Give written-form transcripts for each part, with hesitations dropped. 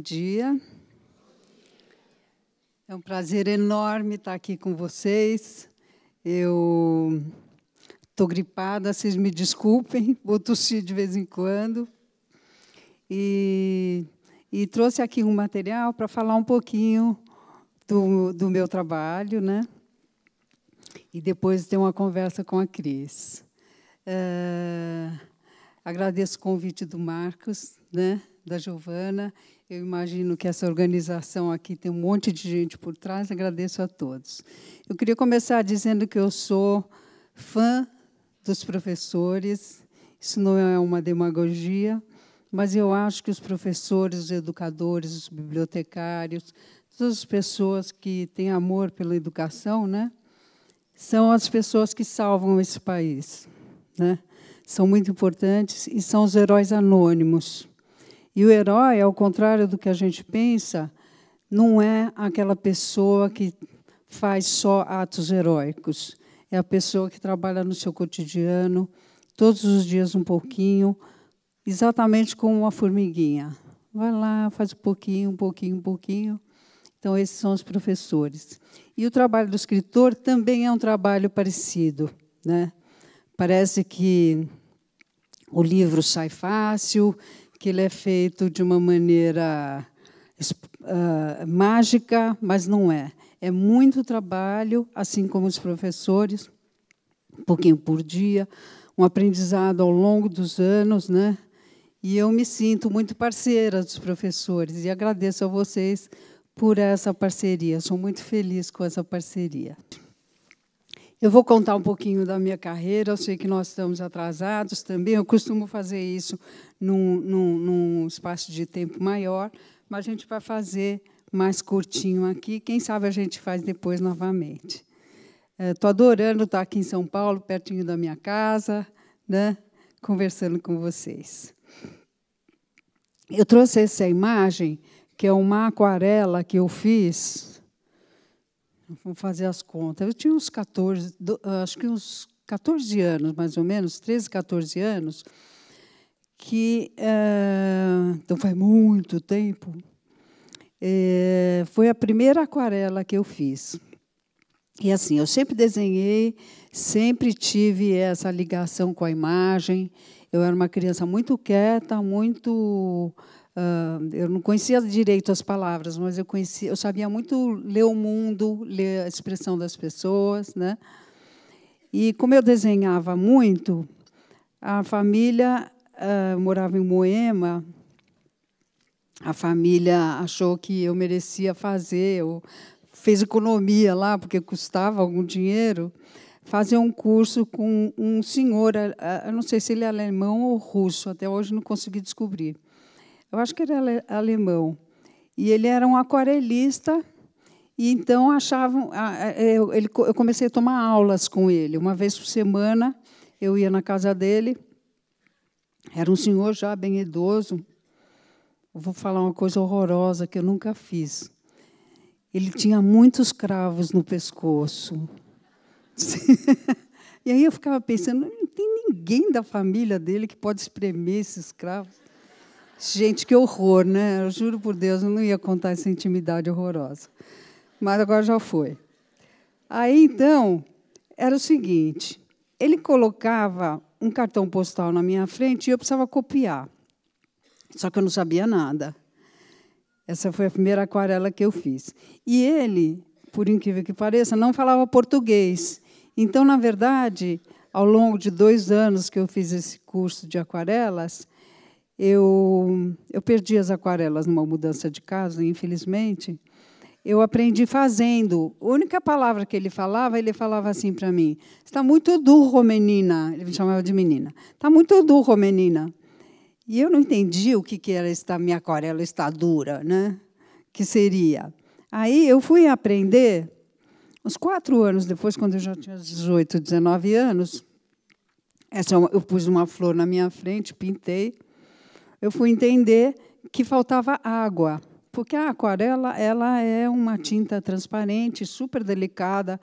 dia. É um prazer enorme estar aqui com vocês. Eu estou gripada, vocês me desculpem, vou tossir de vez em quando. E trouxe aqui um material para falar um pouquinho do meu trabalho, né? E depois ter uma conversa com a Cris. Agradeço o convite do Marcos, né? Da Giovana. Eu imagino que essa organização aqui tem um monte de gente por trás. Agradeço a todos. Eu queria começar dizendo que eu sou fã dos professores. Isso não é uma demagogia, mas eu acho que os professores, os educadores, os bibliotecários, todas as pessoas que têm amor pela educação, né, são as pessoas que salvam esse país, né? São muito importantes e são os heróis anônimos. E o herói, ao contrário do que a gente pensa, não é aquela pessoa que faz só atos heróicos. É a pessoa que trabalha no seu cotidiano, todos os dias um pouquinho, exatamente como uma formiguinha. Vai lá, faz um pouquinho, um pouquinho, um pouquinho. Então, esses são os professores. E o trabalho do escritor também é um trabalho parecido, né? Parece que o livro sai fácil, que ele é feito de uma maneira mágica, mas não é. É muito trabalho, assim como os professores, um pouquinho por dia, um aprendizado ao longo dos anos, né? E eu me sinto muito parceira dos professores e agradeço a vocês por essa parceria. Sou muito feliz com essa parceria. Eu vou contar um pouquinho da minha carreira. Eu sei que nós estamos atrasados também. Eu costumo fazer isso num espaço de tempo maior, mas a gente vai fazer mais curtinho aqui. Quem sabe a gente faz depois novamente. Estou adorando estar aqui em São Paulo, pertinho da minha casa, né, conversando com vocês. Eu trouxe essa imagem, que é uma aquarela que eu fiz. Vamos fazer as contas. Eu tinha uns 14, acho que uns 14 anos, mais ou menos, 13, 14 anos, que então faz muito tempo. Foi a primeira aquarela que eu fiz. E assim, eu sempre desenhei, sempre tive essa ligação com a imagem. Eu era uma criança muito quieta, muito eu não conhecia direito as palavras, mas eu sabia muito ler o mundo, ler a expressão das pessoas, né? E como eu desenhava muito, a família morava em Moema. A família achou que eu merecia fazer, fez economia lá, porque custava algum dinheiro, fazer um curso com um senhor, eu não sei se ele é alemão ou russo, até hoje não consegui descobrir. Eu acho que ele é alemão. E ele era um aquarelista, e então achavam. Eu comecei a tomar aulas com ele. Uma vez por semana, eu ia na casa dele. Era um senhor já bem idoso. Eu vou falar uma coisa horrorosa que eu nunca fiz. Ele tinha muitos cravos no pescoço. E aí eu ficava pensando, não tem ninguém da família dele que pode espremer esses cravos. Gente, que horror, né? Eu juro por Deus, eu não ia contar essa intimidade horrorosa. Mas agora já foi. Aí, então, era o seguinte, ele colocava um cartão postal na minha frente e eu precisava copiar. Só que eu não sabia nada. Essa foi a primeira aquarela que eu fiz. E ele, por incrível que pareça, não falava português. Então, na verdade, ao longo de 2 anos que eu fiz esse curso de aquarelas, eu perdi as aquarelas numa mudança de casa, infelizmente. Eu aprendi fazendo. A única palavra que ele falava assim para mim: está muito duro, menina. Ele me chamava de menina. Está muito duro, menina. E eu não entendi o que era esta minha aquarela está dura, né? Que seria. Aí eu fui aprender, uns 4 anos depois, quando eu já tinha 18, 19 anos, eu pus uma flor na minha frente, pintei. Eu fui entender que faltava água. Porque a aquarela ela é uma tinta transparente, super delicada,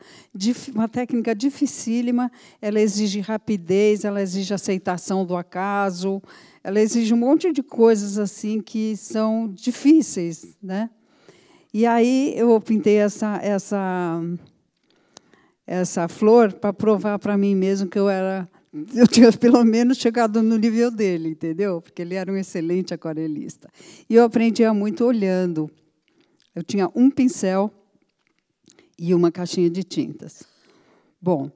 uma técnica dificílima. Ela exige rapidez, ela exige aceitação do acaso, ela exige um monte de coisas assim que são difíceis, né? E aí eu pintei essa flor para provar para mim mesmo que eu tinha pelo menos chegado no nível dele, entendeu? Porque ele era um excelente aquarelista. E eu aprendia muito olhando. Eu tinha um pincel e uma caixinha de tintas. Bom,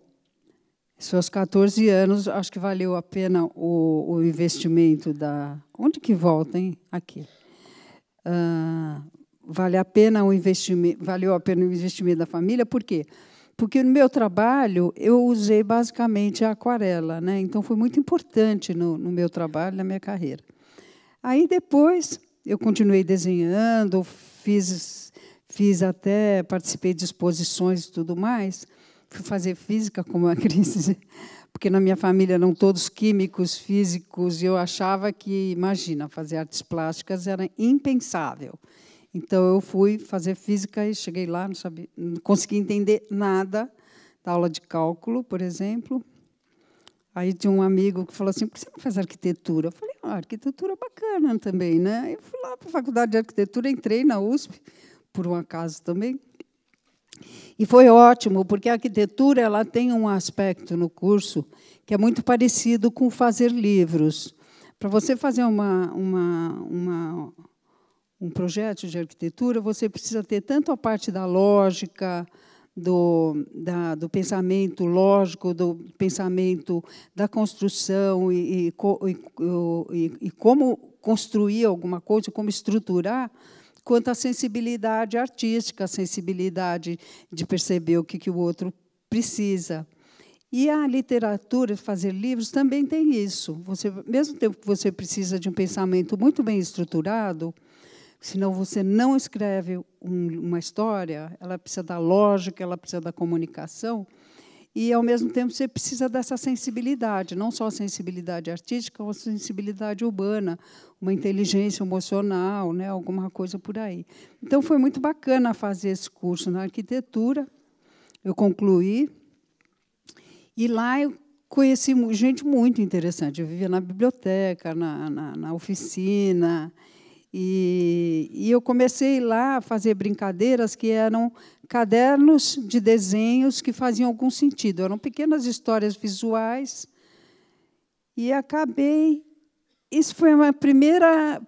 seus 14 anos, acho que valeu a pena o investimento da... Onde que volta, hein? Aqui. Valeu a pena o investimento da família, por quê? Porque no meu trabalho eu usei basicamente a aquarela, né? Então foi muito importante no meu trabalho, na minha carreira. Aí depois eu continuei desenhando, participei de exposições e tudo mais. Fui fazer física como a Cris, porque na minha família eram todos químicos, físicos, e eu achava que, imagina, fazer artes plásticas era impensável. Então, eu fui fazer física e cheguei lá, não consegui entender nada da aula de cálculo, por exemplo. Aí tinha um amigo que falou assim, por que você não faz arquitetura? Eu falei, arquitetura é bacana também, né? Eu fui lá para a faculdade de arquitetura, entrei na USP, por um acaso também. E foi ótimo, porque a arquitetura ela tem um aspecto no curso que é muito parecido com fazer livros. Para você fazer um projeto de arquitetura, você precisa ter tanto a parte da lógica, do pensamento lógico, do pensamento da construção e como construir alguma coisa, como estruturar, quanto à sensibilidade artística, a sensibilidade de perceber o que o outro precisa. E a literatura, fazer livros, também tem isso. Você, ao mesmo tempo que você precisa de um pensamento muito bem estruturado, senão você não escreve uma história, ela precisa da lógica, ela precisa da comunicação, e, ao mesmo tempo, você precisa dessa sensibilidade, não só a sensibilidade artística, mas a sensibilidade urbana, uma inteligência emocional, né, alguma coisa por aí. Então, foi muito bacana fazer esse curso na arquitetura, eu concluí, e lá eu conheci gente muito interessante. Eu vivia na biblioteca, na oficina, e eu comecei lá a fazer brincadeiras que eram cadernos de desenhos que faziam algum sentido. Eram pequenas histórias visuais. E acabei... Isso foi a primeira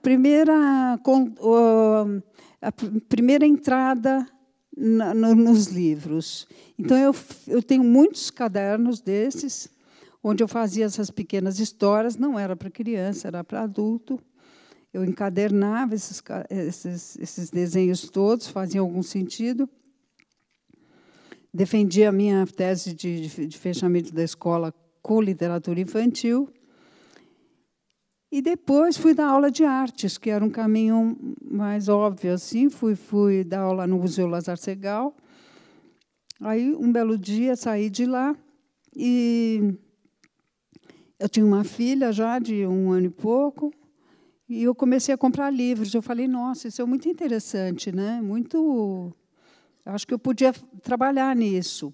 entrada nos livros. Então, eu tenho muitos cadernos desses, onde eu fazia essas pequenas histórias. Não era para criança, era para adulto. Eu encadernava esses desenhos todos, faziam algum sentido. Defendi a minha tese de fechamento da escola com literatura infantil. E depois fui dar aula de artes, que era um caminho mais óbvio. Assim. Fui dar aula no Museu Lazar Segal. Aí, um belo dia, saí de lá e eu tinha uma filha já de 1 ano e pouco, e eu comecei a comprar livros. Eu falei, nossa, isso é muito interessante, né? Acho que eu podia trabalhar nisso.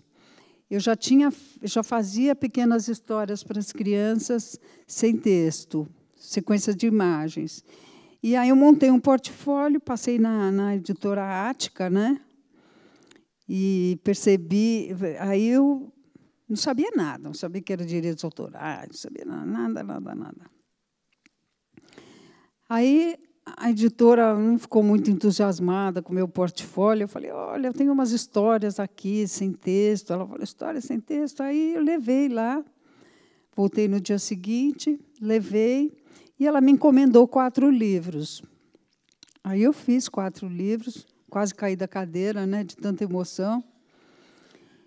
Eu já fazia pequenas histórias para as crianças sem texto, sequência de imagens. E aí eu montei um portfólio, passei na editora Ática, né? E percebi... Aí eu não sabia nada, não sabia que era direitos autorais, não sabia nada. Aí a editora não ficou muito entusiasmada com o meu portfólio. Eu falei, olha, eu tenho umas histórias aqui, sem texto. Ela falou, histórias sem texto? Aí eu levei lá, voltei no dia seguinte, levei, e ela me encomendou 4 livros. Aí eu fiz 4 livros, quase caí da cadeira, né, de tanta emoção.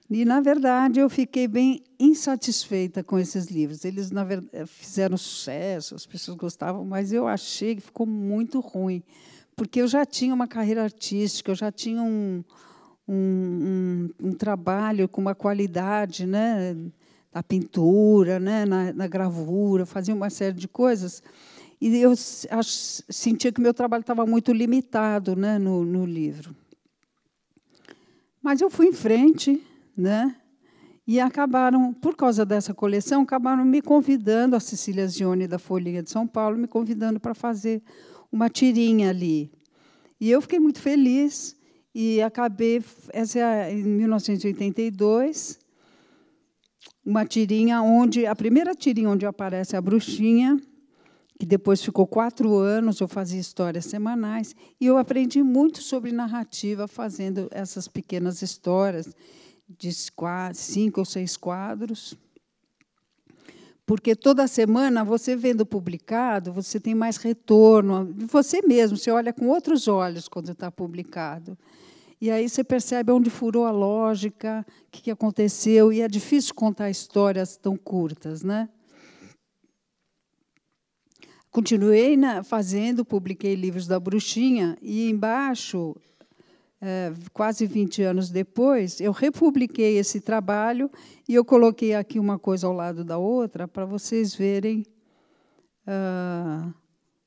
E, na verdade, eu fiquei bem insatisfeita com esses livros. Eles, na verdade, fizeram sucesso, as pessoas gostavam, mas eu achei que ficou muito ruim, porque eu já tinha uma carreira artística, eu já tinha um trabalho com uma qualidade, né, na pintura, né, na gravura, fazia uma série de coisas. E eu sentia que o meu trabalho estava muito limitado, né, no livro. Mas eu fui em frente, né, e acabaram, por causa dessa coleção, acabaram me convidando, a Cecília Zione, da Folhinha de São Paulo, me convidando para fazer uma tirinha ali. E eu fiquei muito feliz e acabei, essa é em 1982, uma tirinha onde, a primeira tirinha onde aparece a bruxinha, que depois ficou 4 anos, eu fazia histórias semanais, e eu aprendi muito sobre narrativa fazendo essas pequenas histórias de 5 ou 6 quadros. Porque toda semana, você vendo publicado, você tem mais retorno de você mesmo, você olha com outros olhos quando está publicado. E aí você percebe onde furou a lógica, o que aconteceu, e é difícil contar histórias tão curtas, né? Continuei fazendo, publiquei livros da bruxinha, e embaixo, quase 20 anos depois, eu republiquei esse trabalho e eu coloquei aqui uma coisa ao lado da outra para vocês verem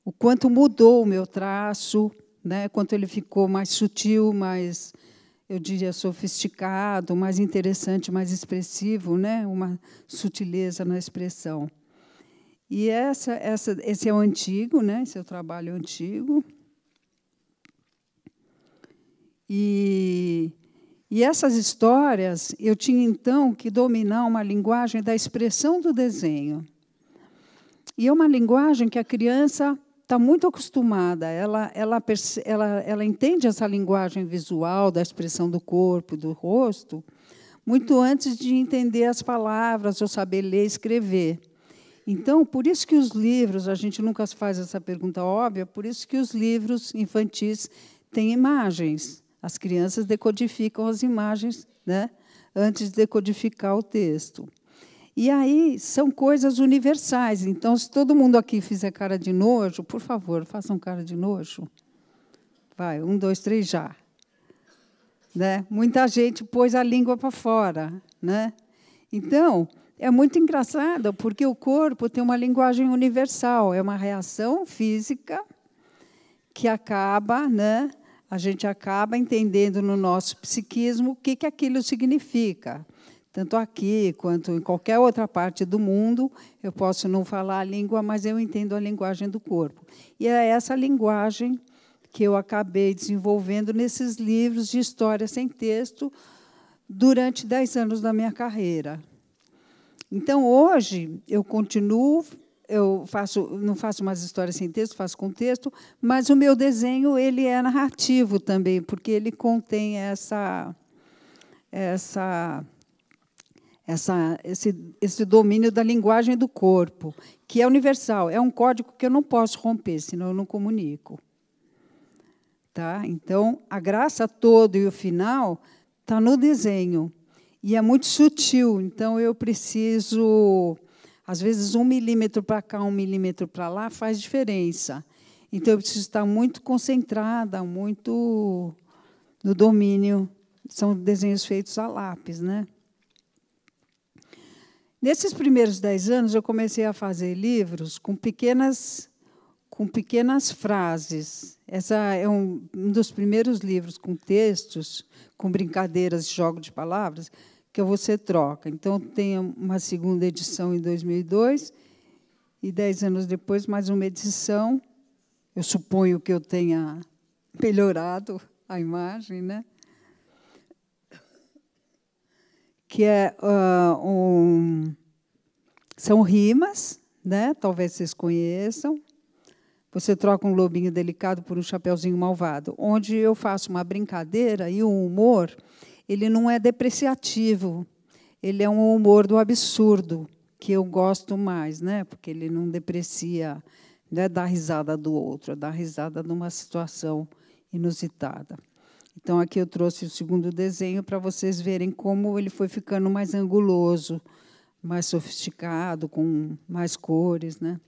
o quanto mudou o meu traço, né? Quanto ele ficou mais sutil, mais, eu diria, sofisticado, mais interessante, mais expressivo, né? Uma sutileza na expressão. E esse é o antigo, né? Esse é o trabalho antigo. E essas histórias, eu tinha, então, que dominar uma linguagem da expressão do desenho. E é uma linguagem que a criança está muito acostumada. Ela entende essa linguagem visual, da expressão do corpo, do rosto, muito antes de entender as palavras ou saber ler e escrever. Então, por isso que os livros, a gente nunca faz essa pergunta óbvia, por isso que os livros infantis têm imagens. As crianças decodificam as imagens, né, antes de decodificar o texto. E aí são coisas universais. Então, se todo mundo aqui fizer cara de nojo, por favor, façam cara de nojo. Vai, 1, 2, 3, já. Né? Muita gente pôs a língua para fora, né? Então, é muito engraçado, porque o corpo tem uma linguagem universal, é uma reação física que acaba, né? A gente acaba entendendo no nosso psiquismo o que aquilo significa. Tanto aqui quanto em qualquer outra parte do mundo, eu posso não falar a língua, mas eu entendo a linguagem do corpo. E é essa linguagem que eu acabei desenvolvendo nesses livros de história sem texto durante 10 anos da minha carreira. Então, hoje, eu continuo, não faço mais histórias sem texto, faço com texto, mas o meu desenho ele é narrativo também, porque ele contém esse domínio da linguagem do corpo, que é universal, é um código que eu não posso romper, senão eu não comunico. Tá? Então, a graça toda e o final está no desenho. E é muito sutil, então eu preciso, às vezes, 1 milímetro para cá, 1 milímetro para lá, faz diferença. Então, eu preciso estar muito concentrada, muito no domínio. São desenhos feitos a lápis, né? Nesses primeiros 10 anos, eu comecei a fazer livros com pequenas frases. Essa é um dos primeiros livros com textos, com brincadeiras, jogo de palavras, que você troca. Então, tem uma segunda edição em 2002, e 10 anos depois, mais uma edição. Eu suponho que eu tenha melhorado a imagem, né? Que são rimas, né? Talvez vocês conheçam. Você troca um lobinho delicado por um chapeuzinho malvado, onde eu faço uma brincadeira e o humor ele não é depreciativo, ele é um humor do absurdo, que eu gosto mais, né? Porque ele não deprecia, né, dá risada do outro, dá risada de uma situação inusitada. Então, aqui eu trouxe o segundo desenho para vocês verem como ele foi ficando mais anguloso, mais sofisticado, com mais cores, né?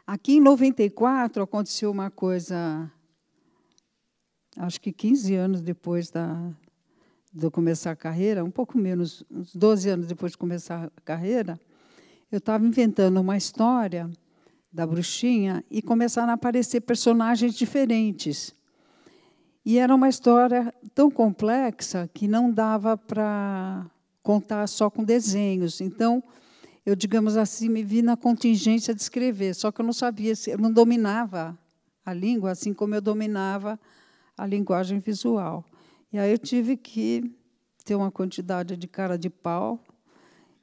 Aqui, em 94, aconteceu uma coisa, acho que 15 anos depois de eu começar a carreira, um pouco menos, uns 12 anos depois de começar a carreira, eu estava inventando uma história da bruxinha e começaram a aparecer personagens diferentes. E era uma história tão complexa que não dava para contar só com desenhos. Então, eu, digamos assim, me vi na contingência de escrever, só que eu não sabia, eu não dominava a língua, assim como eu dominava a linguagem visual. E aí eu tive que ter uma quantidade de cara de pau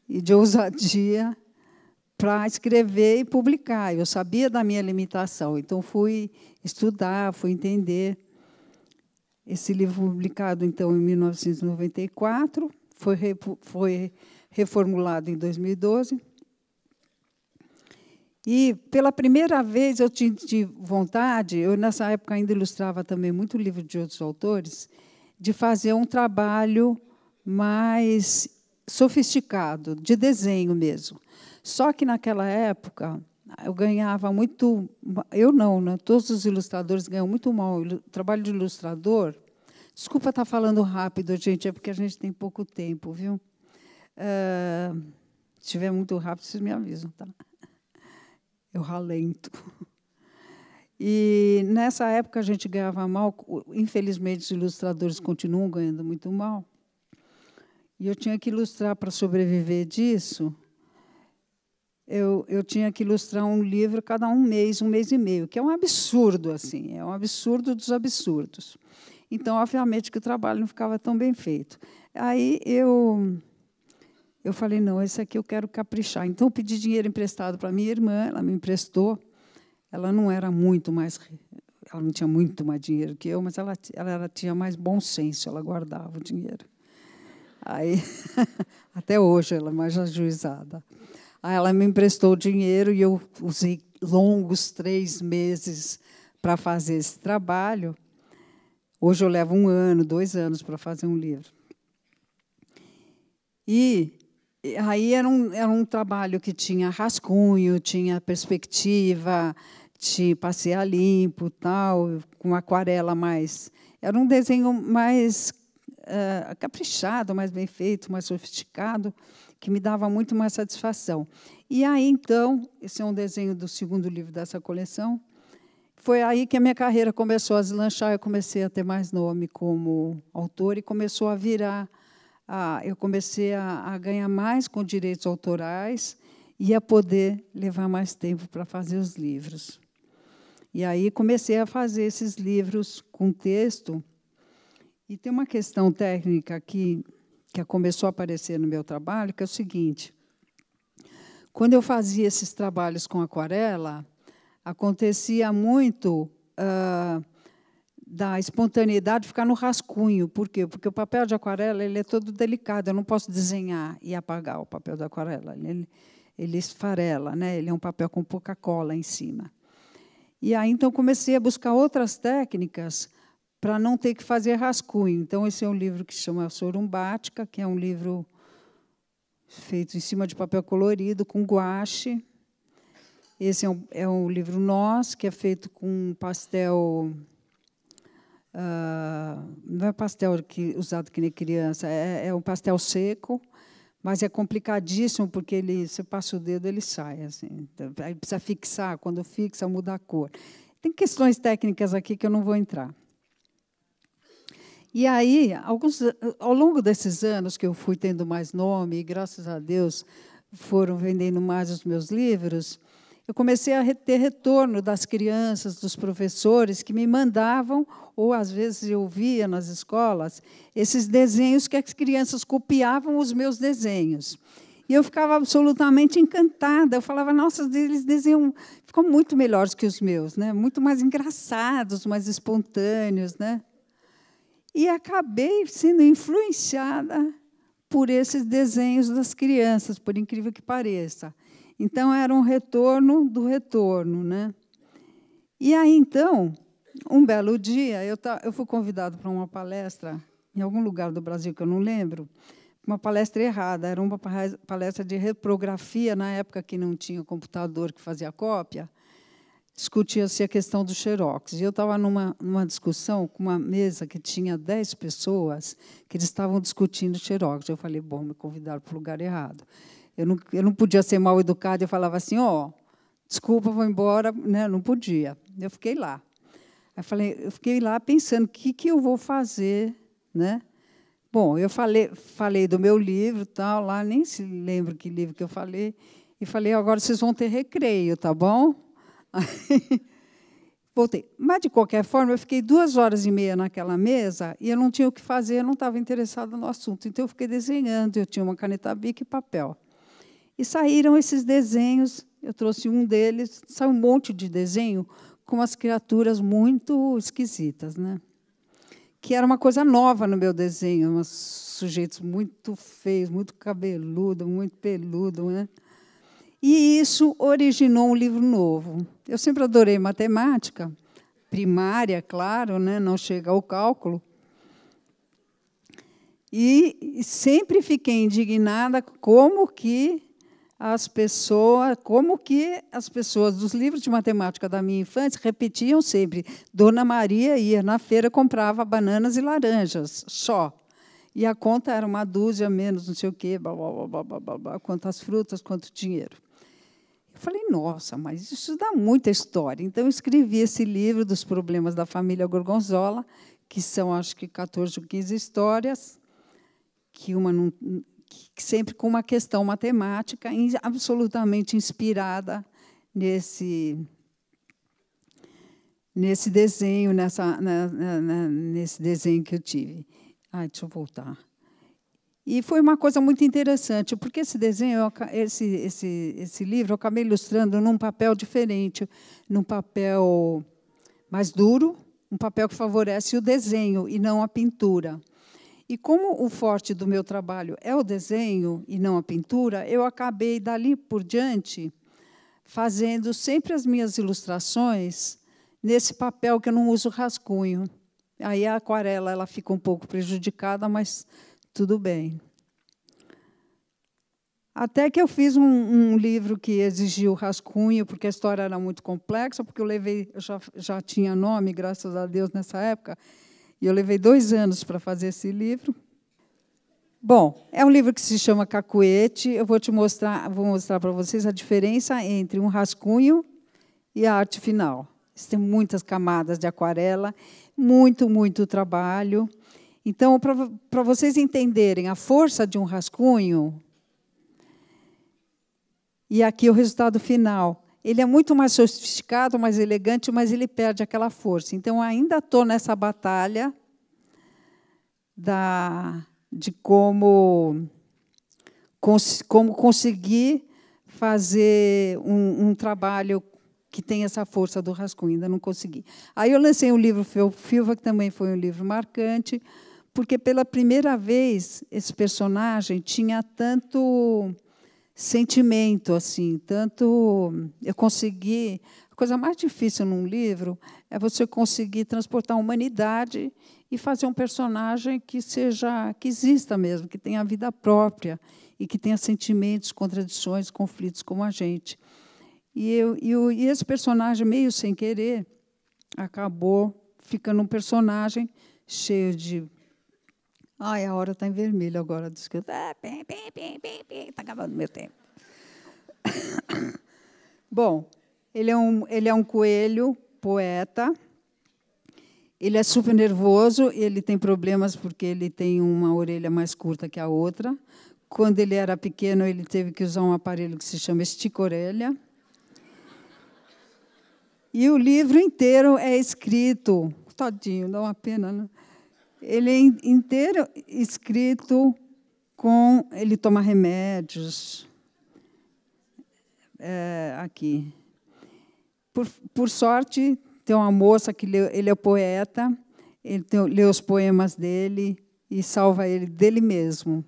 e de ousadia para escrever e publicar. Eu sabia da minha limitação, então fui estudar, fui entender. Esse livro publicado, então, em 1994, foi reformulado em 2012. E, pela primeira vez, eu tive vontade, eu, nessa época, ainda ilustrava também muito livro de outros autores, de fazer um trabalho mais sofisticado, de desenho mesmo. Só que, naquela época, eu ganhava muito... Eu não, né? Todos os ilustradores ganham muito mal. O trabalho de ilustrador... Desculpa estar falando rápido, gente, é porque a gente tem pouco tempo, viu? Se estiver muito rápido, vocês me avisam, tá? Eu ralento. E, nessa época, a gente ganhava mal. Infelizmente, os ilustradores continuam ganhando muito mal. E eu tinha que ilustrar, para sobreviver disso, eu tinha que ilustrar um livro cada um mês e meio, que é um absurdo, assim, é um absurdo dos absurdos. Então, obviamente, que o trabalho não ficava tão bem feito. Aí eu falei, não, esse aqui eu quero caprichar. Então, eu pedi dinheiro emprestado para minha irmã, ela me emprestou. Ela não era muito mais... Ela não tinha muito mais dinheiro que eu, mas ela tinha mais bom senso, ela guardava o dinheiro. Aí, até hoje, ela é mais ajuizada. Aí ela me emprestou o dinheiro e eu usei longos 3 meses para fazer esse trabalho. Hoje eu levo 1 ano, 2 anos para fazer um livro. E aí era um trabalho que tinha rascunho, tinha perspectiva, tinha passear limpo, tal, com aquarela mais... Era um desenho mais caprichado, mais bem feito, mais sofisticado, que me dava muito mais satisfação. E aí, então, esse é um desenho do 2º livro dessa coleção. Foi aí que a minha carreira começou a deslanchar, eu comecei a ter mais nome como autor e começou a virar... eu comecei a ganhar mais com direitos autorais e a poder levar mais tempo para fazer os livros. E aí comecei a fazer esses livros com texto. E tem uma questão técnica aqui que começou a aparecer no meu trabalho, que é o seguinte. Quando eu fazia esses trabalhos com aquarela, acontecia muito da espontaneidade ficar no rascunho. Por quê? Porque o papel de aquarela ele é todo delicado. Eu não posso desenhar e apagar o papel da aquarela. Ele esfarela, né? Ele é um papel com pouca cola em cima. E aí, então, comecei a buscar outras técnicas para não ter que fazer rascunho. Então, esse é um livro que se chama Sorumbática, que é um livro feito em cima de papel colorido, com guache. Esse é um livro Nós, que é feito com pastel... não é pastel usado que nem criança, é um pastel seco, mas é complicadíssimo, porque você passa o dedo, ele sai. Assim. Aí precisa fixar, quando fixa, muda a cor. Tem questões técnicas aqui que eu não vou entrar. E aí, ao longo desses anos que eu fui tendo mais nome, e, graças a Deus, foram vendendo mais os meus livros, eu comecei a ter retorno das crianças, dos professores, que me mandavam, ou, às vezes, eu via nas escolas, esses desenhos que as crianças copiavam os meus desenhos. E eu ficava absolutamente encantada. Eu falava, nossa, eles desenham... Ficam muito melhores que os meus, né? Muito mais engraçados, mais espontâneos, né? E acabei sendo influenciada por esses desenhos das crianças, por incrível que pareça. Então, era um retorno do retorno, né? E aí, então, um belo dia, eu fui convidada para uma palestra em algum lugar do Brasil que eu não lembro, uma palestra errada, era uma palestra de reprografia, na época que não tinha computador que fazia cópia, discutia-se a questão do xerox. E eu estava numa discussão com uma mesa que tinha 10 pessoas que eles estavam discutindo xerox. Eu falei, bom, me convidaram para o lugar errado. Eu não podia ser mal educada, eu falava assim, desculpa, vou embora, né? Não podia. Eu fiquei lá. Eu fiquei lá pensando o que eu vou fazer, né? Bom, eu falei do meu livro, tal, lá nem se lembro que livro que eu falei, e falei, agora vocês vão ter recreio, tá bom? Aí, voltei. Mas, de qualquer forma, eu fiquei 2h30 naquela mesa e eu não tinha o que fazer, eu não estava interessada no assunto. Então, eu fiquei desenhando, eu tinha uma caneta Bic e papel. E saíram esses desenhos, eu trouxe um deles, saiu um monte de desenho com umas criaturas muito esquisitas, né? Que era uma coisa nova no meu desenho, uns sujeitos muito feios, muito cabeludo, muito peludo, né? E isso originou um livro novo. Eu sempre adorei matemática, primária, claro, né? Não chega ao cálculo. E sempre fiquei indignada como que as pessoas dos livros de matemática da minha infância repetiam sempre. Dona Maria ia na feira, comprava bananas e laranjas, só. E a conta era uma dúzia menos, não sei o quê, blá, blá, blá, blá, blá, blá, quantas frutas, quanto dinheiro. Eu falei, nossa, mas isso dá muita história. Então, eu escrevi esse livro dos problemas da família Gorgonzola, que são, acho que, 14 ou 15 histórias, que sempre com uma questão matemática, absolutamente inspirada nesse desenho, nesse desenho que eu tive. Deixa eu voltar. E foi uma coisa muito interessante, porque esse desenho, esse livro, eu acabei ilustrando num papel diferente, num papel mais duro, um papel que favorece o desenho e não a pintura. E como o forte do meu trabalho é o desenho e não a pintura, eu acabei, dali por diante, fazendo sempre as minhas ilustrações nesse papel que eu não uso rascunho. Aí a aquarela ela fica um pouco prejudicada, mas tudo bem. Até que eu fiz um livro que exigiu rascunho, porque a história era muito complexa, porque eu já tinha nome, graças a Deus, nessa época, e eu levei 2 anos para fazer esse livro. Bom, é um livro que se chama Cacuete. Eu vou mostrar para vocês a diferença entre um rascunho e a arte final. Isso tem muitas camadas de aquarela, muito trabalho. Então, para vocês entenderem a força de um rascunho, e aqui o resultado final. Ele é muito mais sofisticado, mais elegante, mas ele perde aquela força. Então, ainda estou nessa batalha de como conseguir fazer um trabalho que tem essa força do rascunho. Ainda não consegui. Aí eu lancei um livro Filva, que também foi um livro marcante, porque, pela primeira vez, esse personagem tinha tanto sentimento, assim, tanto eu consegui. A coisa mais difícil num livro é você conseguir transportar a humanidade e fazer um personagem que exista mesmo, que tenha vida própria e que tenha sentimentos, contradições, conflitos como a gente. E esse personagem, meio sem querer, acabou ficando um personagem cheio de... a hora está em vermelho agora. Está acabando o meu tempo. Bom, ele é um coelho poeta. Ele é super nervoso, ele tem problemas porque ele tem uma orelha mais curta que a outra. Quando ele era pequeno, ele teve que usar um aparelho que se chama estica-orelha. E o livro inteiro é escrito... Tadinho, dá uma pena, né? Ele é inteiro escrito com... Ele toma remédios. Aqui. Por sorte, tem uma moça que ele é poeta, ele lê os poemas dele e salva ele dele mesmo.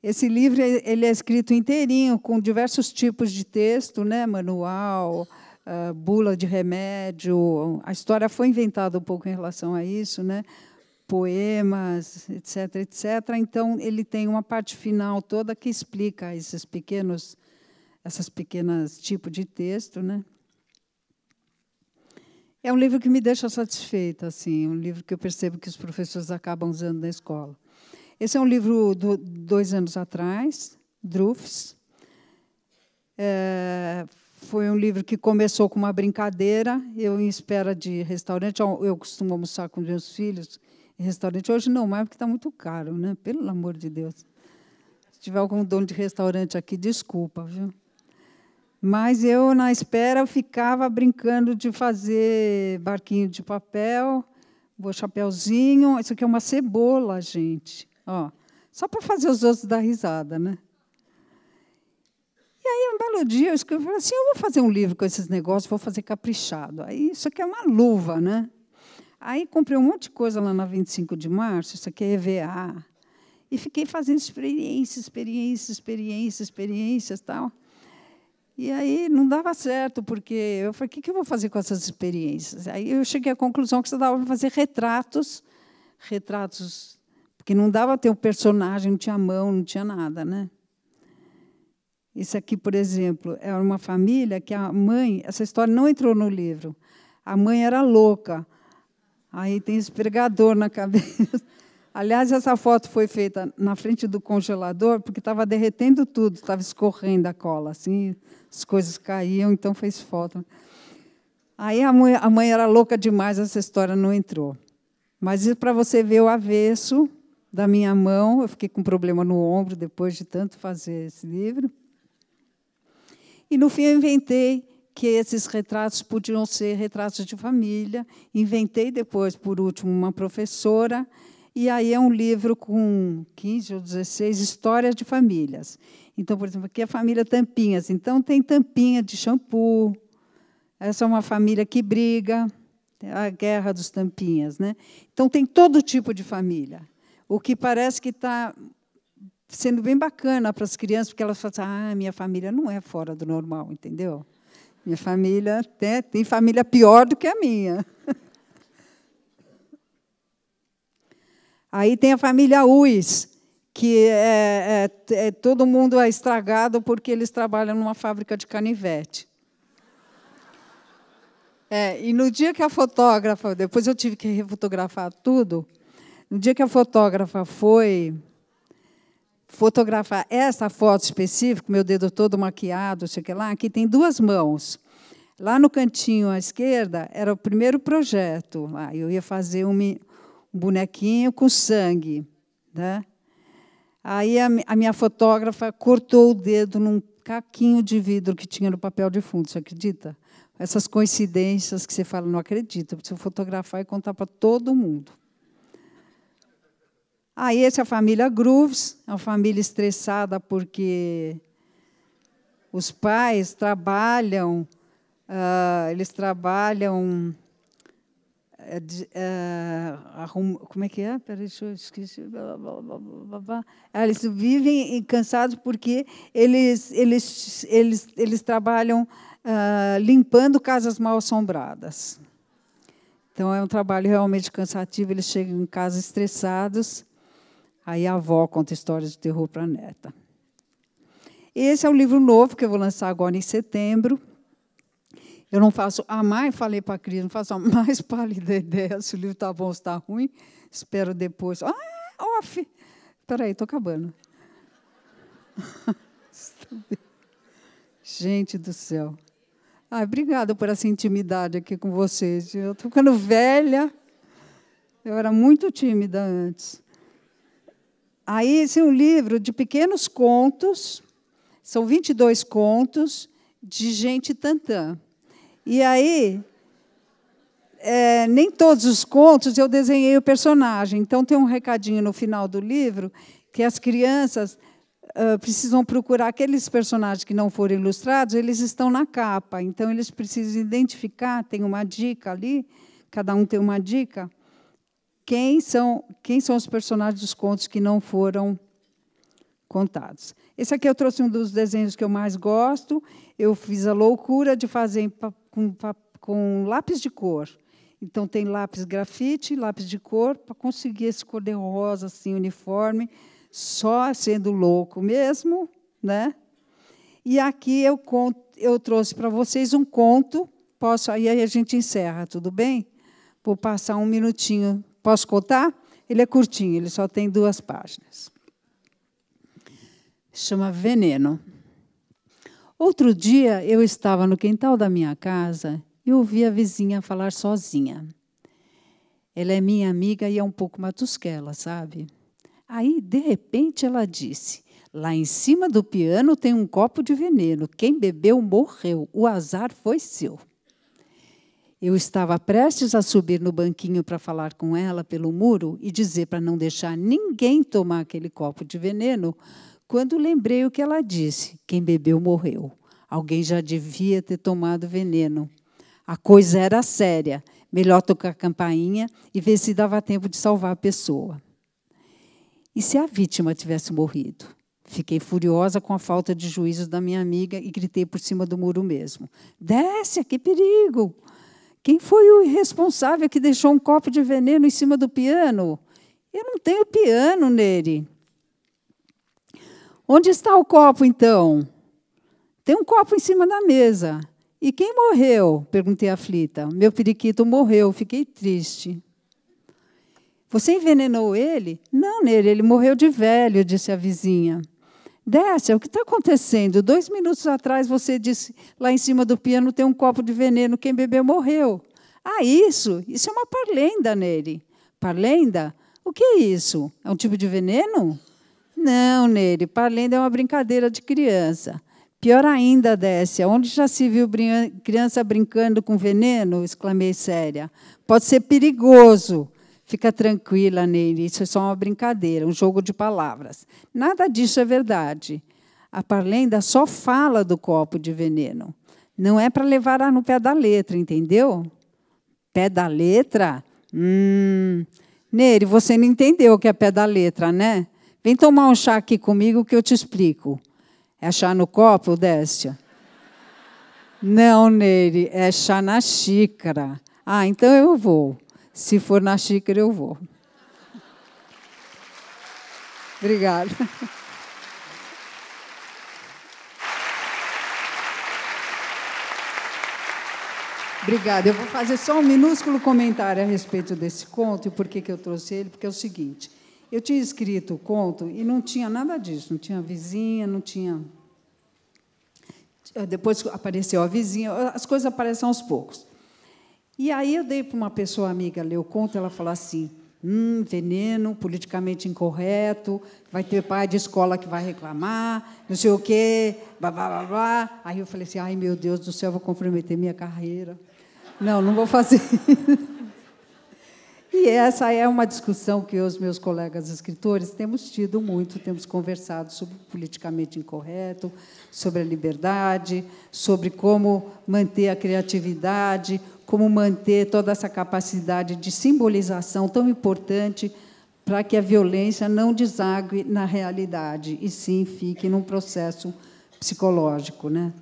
Esse livro ele é escrito inteirinho, com diversos tipos de texto, né? Manual, bula de remédio. A história foi inventada um pouco em relação a isso, né? Poemas, etc, etc. Então, ele tem uma parte final toda que explica essas pequenas tipos de texto, né? É um livro que me deixa satisfeita, assim, um livro que eu percebo que os professores acabam usando na escola. Esse é um livro de 2 anos atrás, Drufts. Foi um livro que começou com uma brincadeira. Eu, em espera de restaurante, eu costumo almoçar com meus filhos em restaurante. Hoje não mais, porque está muito caro, né? Pelo amor de Deus. Se tiver algum dono de restaurante aqui, desculpa, viu? Mas eu, na espera, eu ficava brincando de fazer barquinho de papel, o chapeuzinho. Isso aqui é uma cebola, gente. Ó, só para fazer os outros dar risada, né? E aí, um belo dia, eu escrevi e falei assim, eu vou fazer um livro com esses negócios, vou fazer caprichado. Aí, isso aqui é uma luva, né? Aí, comprei um monte de coisa lá na 25 de março, isso aqui é EVA, e fiquei fazendo experiências, tal. E aí, não dava certo, porque eu falei, o que eu vou fazer com essas experiências? Aí, eu cheguei à conclusão que você dava para fazer retratos, porque não dava ter um personagem, não tinha mão, não tinha nada, né? Isso aqui, por exemplo, é uma família que a mãe... Essa história não entrou no livro. A mãe era louca. Aí tem esfregador na cabeça. Aliás, essa foto foi feita na frente do congelador, porque estava derretendo tudo, estava escorrendo a cola, assim, as coisas caíam, então fez foto. Aí a mãe era louca demais, essa história não entrou. Mas isso para você ver o avesso da minha mão. Eu fiquei com problema no ombro depois de tanto fazer esse livro. E, no fim, eu inventei que esses retratos podiam ser retratos de família. Inventei depois, por último, uma professora. E aí é um livro com 15 ou 16 histórias de famílias. Então, por exemplo, aqui é a família Tampinhas. Então, tem tampinha de shampoo. Essa é uma família que briga. A guerra dos tampinhas, né? Então, tem todo tipo de família. O que parece que está sendo bem bacana para as crianças, porque elas falam assim, minha família não é fora do normal, entendeu? Minha família tem família pior do que a minha. Aí tem a família Uis, que todo mundo é estragado porque eles trabalham numa fábrica de canivete. E no dia que a fotógrafa, depois eu tive que refotografar tudo, no dia que a fotógrafa foi fotografar essa foto específica, meu dedo todo maquiado, sei lá, aqui tem duas mãos. Lá no cantinho à esquerda era o primeiro projeto. Eu ia fazer um bonequinho com sangue, né? Aí a minha fotógrafa cortou o dedo num caquinho de vidro que tinha no papel de fundo, você acredita? Essas coincidências que você fala, não acredita, precisa fotografar e contar para todo mundo. Aí, essa é a família Grooves, é uma família estressada porque os pais trabalham, como é que é? Peraí, eu esqueci. Eles vivem cansados porque eles trabalham limpando casas mal assombradas. Então, é um trabalho realmente cansativo, eles chegam em casa estressados. Aí a avó conta histórias de terror para a neta. Esse é um livro novo que eu vou lançar agora em setembro. Eu não faço a mais, falei para a Cris, não faço a mais pálida ideia se o livro está bom ou está ruim. Espero depois. Off! Espera aí, estou acabando. Gente do céu. Obrigada por essa intimidade aqui com vocês. Eu estou ficando velha. Eu era muito tímida antes. Aí, esse é um livro de pequenos contos, são 22 contos de gente tantã. E aí, nem todos os contos eu desenhei o personagem. Então, tem um recadinho no final do livro que as crianças precisam procurar aqueles personagens que não foram ilustrados, eles estão na capa. Então, eles precisam identificar, tem uma dica ali, cada um tem uma dica, quem são os personagens dos contos que não foram contados. Esse aqui eu trouxe um dos desenhos que eu mais gosto. Eu fiz a loucura de fazer com lápis de cor. Então, tem lápis grafite, lápis de cor, para conseguir esse cor-de-rosa, assim, uniforme, só sendo louco mesmo, né? E aqui eu trouxe para vocês um conto. Aí a gente encerra, tudo bem? Vou passar um minutinho. Posso contar? Ele é curtinho, ele só tem 2 páginas. Chama Veneno. Outro dia, eu estava no quintal da minha casa e ouvi a vizinha falar sozinha. Ela é minha amiga e é um pouco matusquela, sabe? Aí, de repente, ela disse: lá em cima do piano tem um copo de veneno. Quem bebeu morreu. O azar foi seu. Eu estava prestes a subir no banquinho para falar com ela pelo muro e dizer para não deixar ninguém tomar aquele copo de veneno, quando lembrei o que ela disse: quem bebeu morreu. Alguém já devia ter tomado veneno. A coisa era séria. Melhor tocar a campainha e ver se dava tempo de salvar a pessoa. E se a vítima tivesse morrido? Fiquei furiosa com a falta de juízo da minha amiga e gritei por cima do muro mesmo: Décia, que perigo! Quem foi o irresponsável que deixou um copo de veneno em cima do piano? Eu não tenho piano nele. Onde está o copo, então? Tem um copo em cima da mesa. E quem morreu? Perguntei aflita. Meu periquito morreu, fiquei triste. Você envenenou ele? Não, nele, ele morreu de velho, disse a vizinha. Décia, o que está acontecendo? 2 minutos atrás você disse, lá em cima do piano tem um copo de veneno, quem bebeu morreu. Ah, isso é uma parlenda nele. Parlenda? O que é isso? É um tipo de veneno? Não, nele, parlenda é uma brincadeira de criança. Pior ainda, Décia, onde já se viu criança brincando com veneno? Exclamei séria. Pode ser perigoso. Fica tranquila, Neire, isso é só uma brincadeira, um jogo de palavras. Nada disso é verdade. A parlenda só fala do copo de veneno. Não é para levar no pé da letra, entendeu? Pé da letra? Neire, você não entendeu o que é pé da letra, né? Vem tomar um chá aqui comigo que eu te explico. É chá no copo, Décia? Não, Neire, é chá na xícara. Ah, então eu vou. Se for na xícara, eu vou. Obrigada. Obrigada. Eu vou fazer só um minúsculo comentário a respeito desse conto e por que eu trouxe ele, porque é o seguinte. Eu tinha escrito o conto e não tinha nada disso. Não tinha vizinha, não tinha... Depois apareceu a vizinha, as coisas aparecem aos poucos. E aí eu dei para uma pessoa amiga ler o conto, ela falou assim, veneno, politicamente incorreto, vai ter pai de escola que vai reclamar, não sei o quê, blá, blá, blá, blá. Aí eu falei assim, ai, meu Deus do céu, vou comprometer minha carreira. Não vou fazer. E essa é uma discussão que os meus colegas escritores temos tido muito, temos conversado sobre o politicamente incorreto, sobre a liberdade, sobre como manter a criatividade, como manter toda essa capacidade de simbolização tão importante para que a violência não desague na realidade, e sim fique num processo psicológico, né?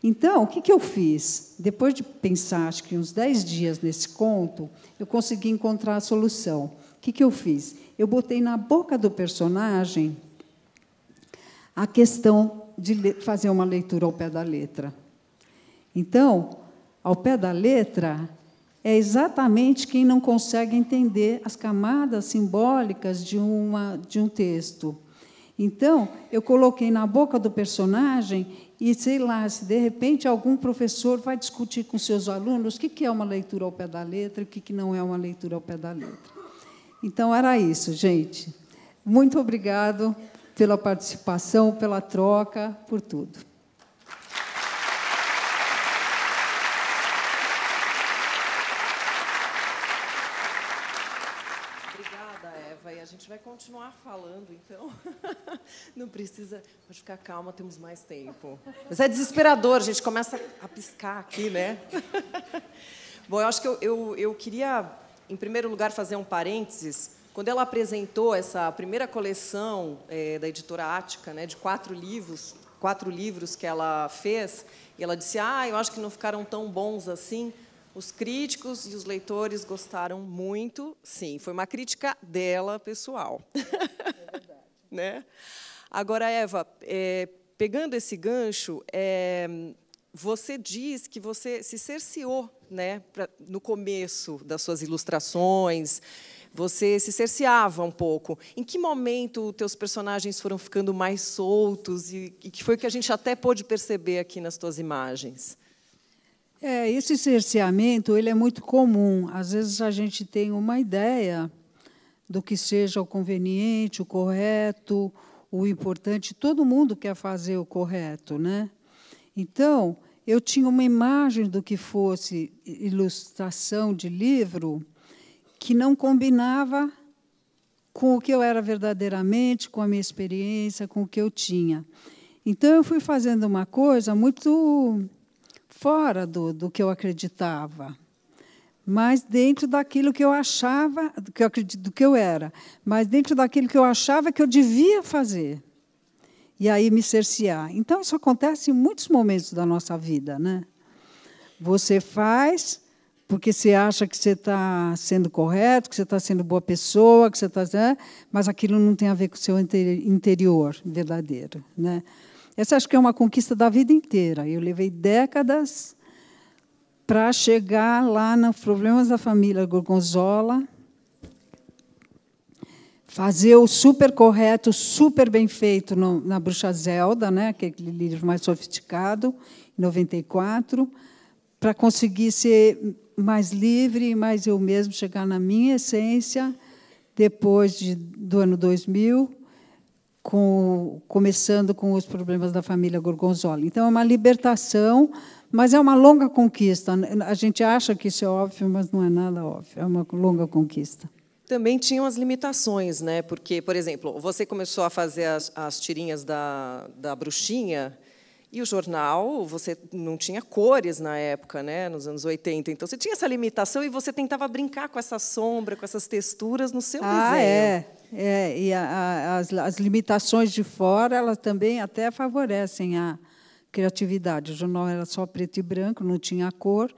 Então, o que eu fiz? Depois de pensar, acho que uns 10 dias nesse conto, eu consegui encontrar a solução. O que eu fiz? Eu botei na boca do personagem a questão de fazer uma leitura ao pé da letra. Então, ao pé da letra, é exatamente quem não consegue entender as camadas simbólicas de um texto. Então, eu coloquei na boca do personagem e, sei lá, se de repente algum professor vai discutir com seus alunos o que é uma leitura ao pé da letra e o que não é uma leitura ao pé da letra. Então, era isso, gente. Muito obrigado pela participação, pela troca, por tudo. A gente vai continuar falando, então. Não precisa... Pode ficar calma, temos mais tempo. Mas é desesperador, a gente começa a piscar aqui, né? Bom, eu acho que eu queria, em primeiro lugar, fazer um parênteses. Quando ela apresentou essa primeira coleção da editora Ática, né, de 4 livros que ela fez, e ela disse, eu acho que não ficaram tão bons assim. Os críticos e os leitores gostaram muito, sim. Foi uma crítica dela, pessoal. É verdade. Né? Agora, Eva, pegando esse gancho, você diz que você se cerceou, né, no começo das suas ilustrações, você se cerceava um pouco. Em que momento os teus personagens foram ficando mais soltos e que foi o que a gente até pôde perceber aqui nas tuas imagens? Esse cerceamento ele é muito comum. Às vezes a gente tem uma ideia do que seja o conveniente, o correto, o importante. Todo mundo quer fazer o correto, né? Então, eu tinha uma imagem do que fosse ilustração de livro que não combinava com o que eu era verdadeiramente, com a minha experiência, com o que eu tinha. Então, eu fui fazendo uma coisa muito fora do que eu acreditava, mas dentro daquilo que eu achava, do que eu era, mas dentro daquilo que eu achava que eu devia fazer. E aí me cercear. Então, isso acontece em muitos momentos da nossa vida, né? Você faz porque você acha que você está sendo correto, que você está sendo boa pessoa, que você está, mas aquilo não tem a ver com o seu interior verdadeiro, né? Essa acho que é uma conquista da vida inteira. Eu levei décadas para chegar lá nos Problemas da Família Gorgonzola, fazer o super correto, super bem feito na Bruxa Zelda, né, aquele livro mais sofisticado, em 94, para conseguir ser mais livre, mais eu mesmo, chegar na minha essência, depois do ano 2000, começando com os Problemas da Família Gorgonzola. Então, é uma libertação, mas é uma longa conquista. A gente acha que isso é óbvio, mas não é nada óbvio. É uma longa conquista. Também tinham as limitações, né? Porque, por exemplo, você começou a fazer as tirinhas da bruxinha e o jornal, você não tinha cores na época, né? Nos anos 80. Então, você tinha essa limitação e você tentava brincar com essa sombra, com essas texturas no seu desenho. E as limitações de fora, elas também até favorecem a criatividade. O jornal era só preto e branco, não tinha cor.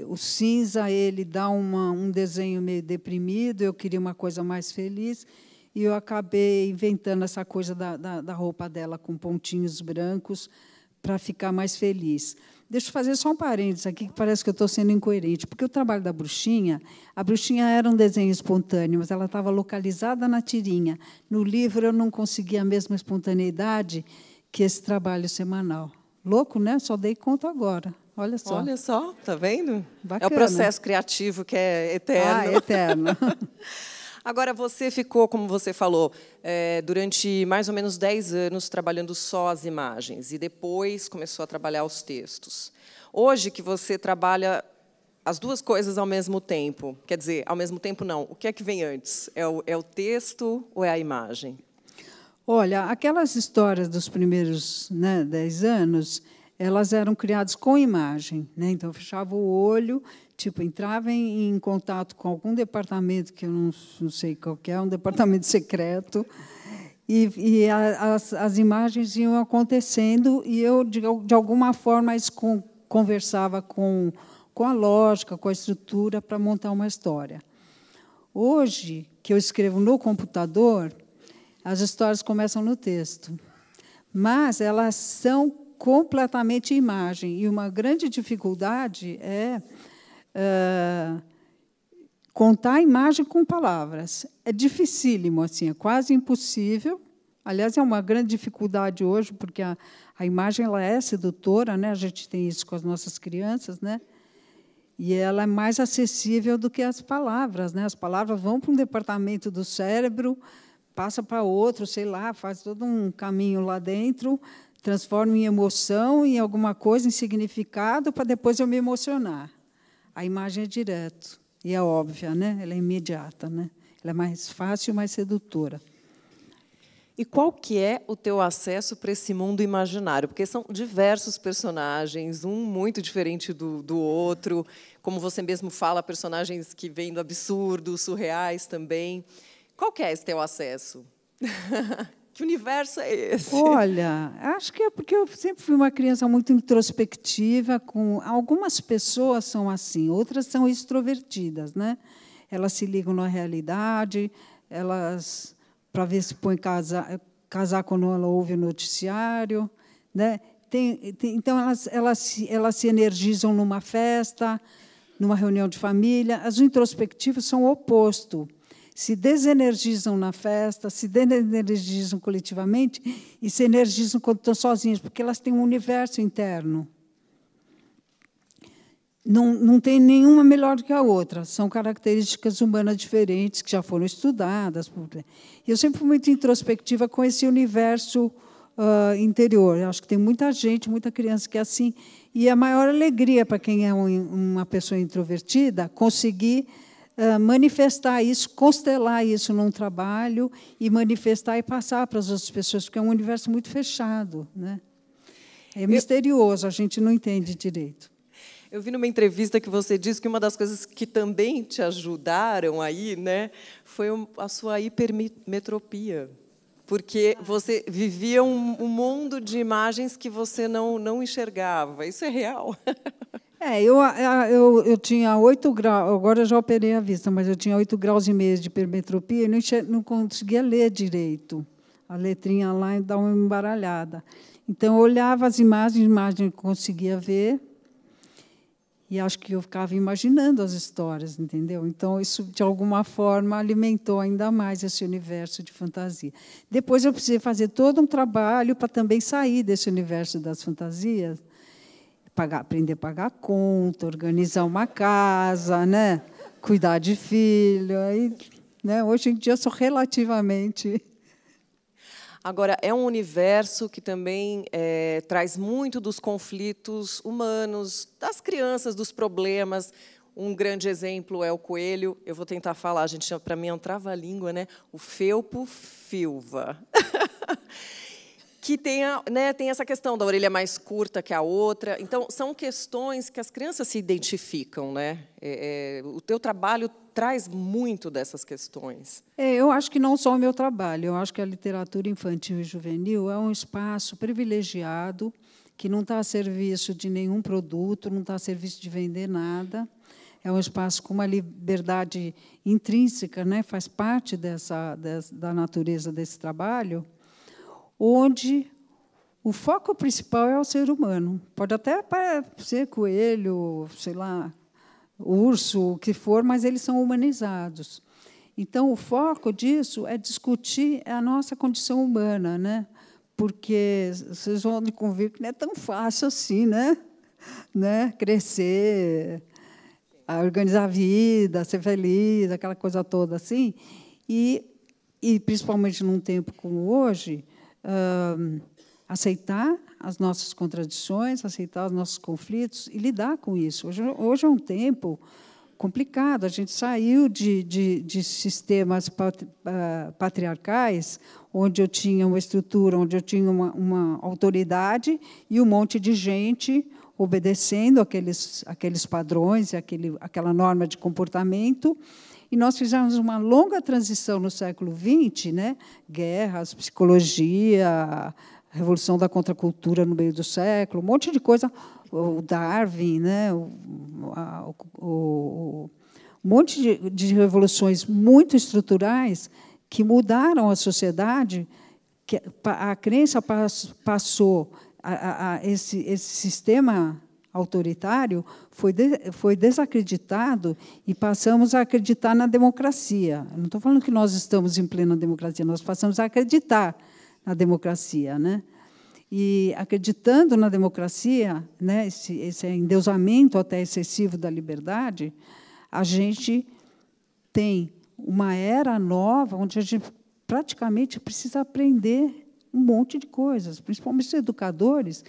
O cinza ele dá um desenho meio deprimido, eu queria uma coisa mais feliz, e eu acabei inventando essa coisa da roupa dela com pontinhos brancos para ficar mais feliz. Deixa eu fazer só um parênteses aqui, que parece que eu estou sendo incoerente, porque o trabalho da bruxinha, a bruxinha era um desenho espontâneo, mas ela estava localizada na tirinha. No livro, eu não conseguia a mesma espontaneidade que esse trabalho semanal. Louco, né? Só dei conta agora. Olha só. Olha só, está vendo? Bacana. É o processo criativo que é eterno. Eterno. Agora, você ficou, como você falou, durante mais ou menos 10 anos trabalhando só as imagens, e depois começou a trabalhar os textos. Hoje, que você trabalha as duas coisas ao mesmo tempo, quer dizer, ao mesmo tempo não, o que é que vem antes? É o texto ou é a imagem? Olha, aquelas histórias dos primeiros 10 anos, elas eram criadas com imagem, né? Então, eu fechava o olho, entrava em contato com algum departamento que eu não sei qual que é, um departamento secreto, e as imagens iam acontecendo, e eu, de alguma forma, conversava com a lógica, com a estrutura, para montar uma história. Hoje, que eu escrevo no computador, as histórias começam no texto, mas elas são completamente imagem, e uma grande dificuldade é contar a imagem com palavras. É dificílimo, assim, é quase impossível. Aliás, é uma grande dificuldade hoje, porque a imagem ela é sedutora, né? A gente tem isso com as nossas crianças, né? E ela é mais acessível do que as palavras, né? As palavras vão para um departamento do cérebro, passa para outro, sei lá, faz todo um caminho lá dentro, transforma em emoção, em alguma coisa, em significado, para depois eu me emocionar. A imagem é direto e é óbvia, né? Ela é imediata, né? Ela é mais fácil e mais sedutora. E qual que é o teu acesso para esse mundo imaginário? Porque são diversos personagens, um muito diferente do outro. Como você mesmo fala, personagens que vêm do absurdo, surreais também. Qual que é esse teu acesso? Que universo é esse? Olha, acho que é porque eu sempre fui uma criança muito introspectiva. Algumas pessoas são assim, outras são extrovertidas, né? Elas se ligam na realidade, elas para ver se põe casar quando ela ouve o noticiário, né? Então elas se energizam numa festa, numa reunião de família. As introspectivas são o oposto. se desenergizam na festa, se desenergizam coletivamente e se energizam quando estão sozinhas, porque elas têm um universo interno. Não tem nenhuma melhor do que a outra. São características humanas diferentes que já foram estudadas. E eu sempre fui muito introspectiva com esse universo interior. Eu acho que tem muita gente, muita criança que é assim. E a maior alegria para quem é uma pessoa introvertida conseguir manifestar isso, constelar isso num trabalho e manifestar e passar para as outras pessoas, porque é um universo muito fechado, né? É misterioso, a gente não entende direito. Eu vi numa entrevista que você disse que uma das coisas que também te ajudaram aí, né, foi a sua hipermetropia, porque você vivia um mundo de imagens que você não enxergava. Isso é real? Eu tinha 8 graus, agora eu já operei a vista, mas eu tinha 8,5 graus de hipermetropia e não conseguia ler direito. A letrinha lá dá uma embaralhada. Então, eu olhava as imagens eu conseguia ver, e acho que eu ficava imaginando as histórias, entendeu? Então, isso, de alguma forma, alimentou ainda mais esse universo de fantasia. Depois, eu precisei fazer todo um trabalho para também sair desse universo das fantasias, aprender a pagar conta, organizar uma casa, né? Cuidar de filho. Aí, né? Hoje em dia, eu sou relativamente... Agora, é um universo que também traz muito dos conflitos humanos, das crianças, dos problemas. Um grande exemplo é o coelho. Eu vou tentar falar, gente, para mim é um trava-língua, né? O felpo filva. Que tem essa questão da orelha mais curta que a outra. Então, são questões que as crianças se identificam, né? O teu trabalho traz muito dessas questões. Eu acho que não só o meu trabalho, eu acho que a literatura infantil e juvenil é um espaço privilegiado, que não está a serviço de nenhum produto, não está a serviço de vender nada. É um espaço com uma liberdade intrínseca, né? Faz parte da natureza desse trabalho, onde o foco principal é o ser humano. Pode até ser coelho, sei lá, urso, o que for, mas eles são humanizados. Então, o foco disso é discutir a nossa condição humana, né? Porque vocês vão me convir que não é tão fácil assim, né? Crescer, organizar a vida, ser feliz, aquela coisa toda assim. E principalmente num tempo como hoje, aceitar as nossas contradições, aceitar os nossos conflitos e lidar com isso. Hoje é um tempo complicado. A gente saiu de sistemas patriarcais, onde eu tinha uma estrutura, onde eu tinha uma autoridade e um monte de gente obedecendo aqueles padrões, aquela norma de comportamento. E nós fizemos uma longa transição no século XX, né? Guerras, psicologia, revolução da contracultura no meio do século, um monte de coisa, o Darwin, né? Um monte de revoluções muito estruturais que mudaram a sociedade, que a crença passou, esse sistema autoritário foi desacreditado e passamos a acreditar na democracia. Eu não estou falando que nós estamos em plena democracia, nós passamos a acreditar na democracia, né? E acreditando na democracia, né, esse endeusamento até excessivo da liberdade, a gente tem uma era nova onde a gente praticamente precisa aprender um monte de coisas, principalmente os educadores.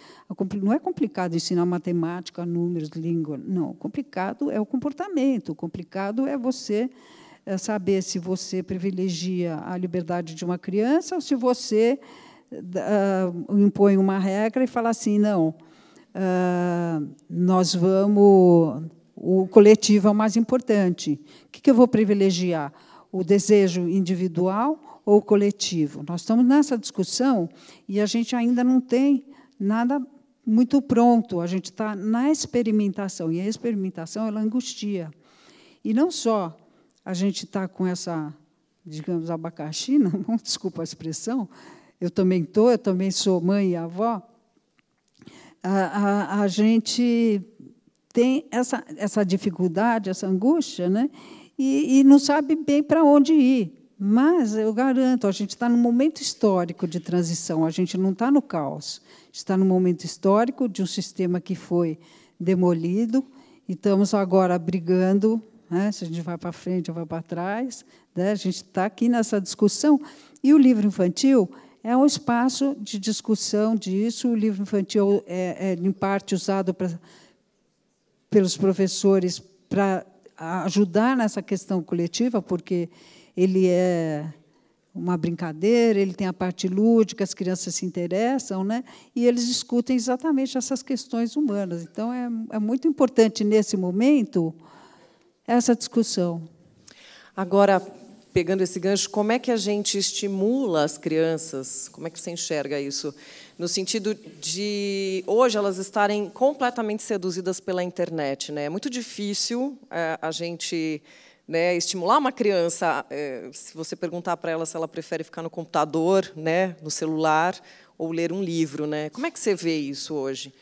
Não é complicado ensinar matemática, números, língua. Não, complicado é o comportamento. Complicado é você saber se você privilegia a liberdade de uma criança ou se você impõe uma regra e fala assim, não, o coletivo é o mais importante. O que eu vou privilegiar? O desejo individual ou coletivo? Nós estamos nessa discussão e a gente ainda não tem nada muito pronto. A gente está na experimentação, e a experimentação ela angustia. E não só a gente está com essa, digamos, abacaxi, não, desculpa a expressão, eu também sou mãe e avó, a gente tem essa dificuldade, essa angústia, né? e não sabe bem para onde ir. Mas, eu garanto, a gente está num momento histórico de transição, a gente não está no caos. Está num momento histórico de um sistema que foi demolido, e estamos agora brigando, né, se a gente vai para frente ou vai para trás. Né, a gente está aqui nessa discussão. E o livro infantil é um espaço de discussão disso. O livro infantil em parte, usado pelos professores para ajudar nessa questão coletiva, porque ele é uma brincadeira, ele tem a parte lúdica, as crianças se interessam, né? E eles discutem exatamente essas questões humanas. Então, é muito importante, nesse momento, essa discussão. Agora, pegando esse gancho, como é que a gente estimula as crianças? Como é que você enxerga isso? No sentido de, hoje, elas estarem completamente seduzidas pela internet, né? É muito difícil a gente, né, estimular uma criança, se você perguntar para ela se ela prefere ficar no computador, né, no celular, ou ler um livro. Né? Como é que você vê isso hoje?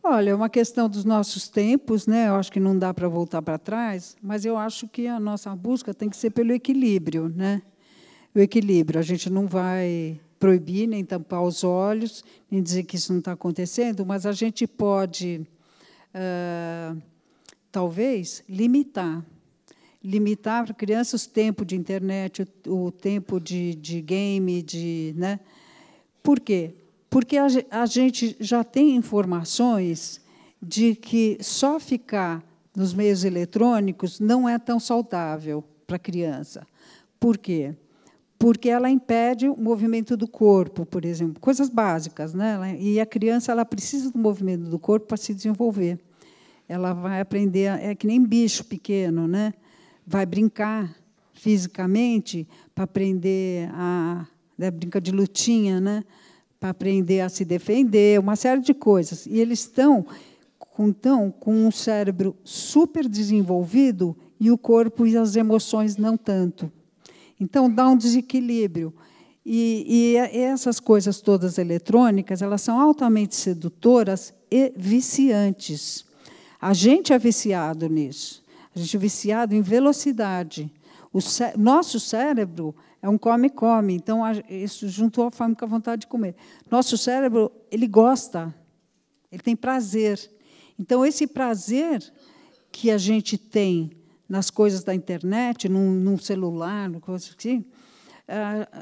Olha, é uma questão dos nossos tempos, né? Eu acho que não dá para voltar para trás, mas eu acho que a nossa busca tem que ser pelo equilíbrio, né? O equilíbrio. A gente não vai proibir, nem tampar os olhos, nem dizer que isso não está acontecendo, mas a gente pode, talvez, limitar para a criança o tempo de internet, o tempo de game, né? Por quê? Porque a gente já tem informações de que só ficar nos meios eletrônicos não é tão saudável para a criança. Por quê? Porque ela impede o movimento do corpo, por exemplo, coisas básicas, né? E a criança ela precisa do movimento do corpo para se desenvolver. Ela vai aprender, é que nem bicho pequeno, né? Vai brincar fisicamente para aprender brinca de lutinha, né? Para aprender a se defender, uma série de coisas. E eles estão com um cérebro super desenvolvido e o corpo e as emoções não tanto. Então, dá um desequilíbrio. E essas coisas todas eletrônicas, elas são altamente sedutoras e viciantes. A gente é viciado nisso. A gente é viciado em velocidade. Nosso cérebro é um come-come, então isso juntou a fome com a vontade de comer. Nosso cérebro, ele gosta, ele tem prazer. Então, esse prazer que a gente tem nas coisas da internet, num celular, coisa assim,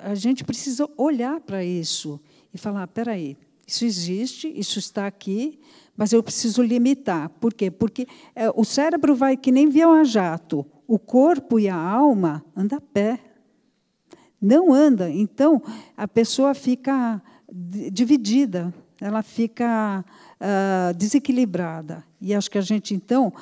a gente precisa olhar para isso e falar, espera aí, isso existe, isso está aqui, mas eu preciso limitar. Por quê? Porque o cérebro vai que nem avião a jato, o corpo e a alma andam a pé. Não anda. Então, a pessoa fica dividida, ela fica desequilibrada. E acho que a gente, então,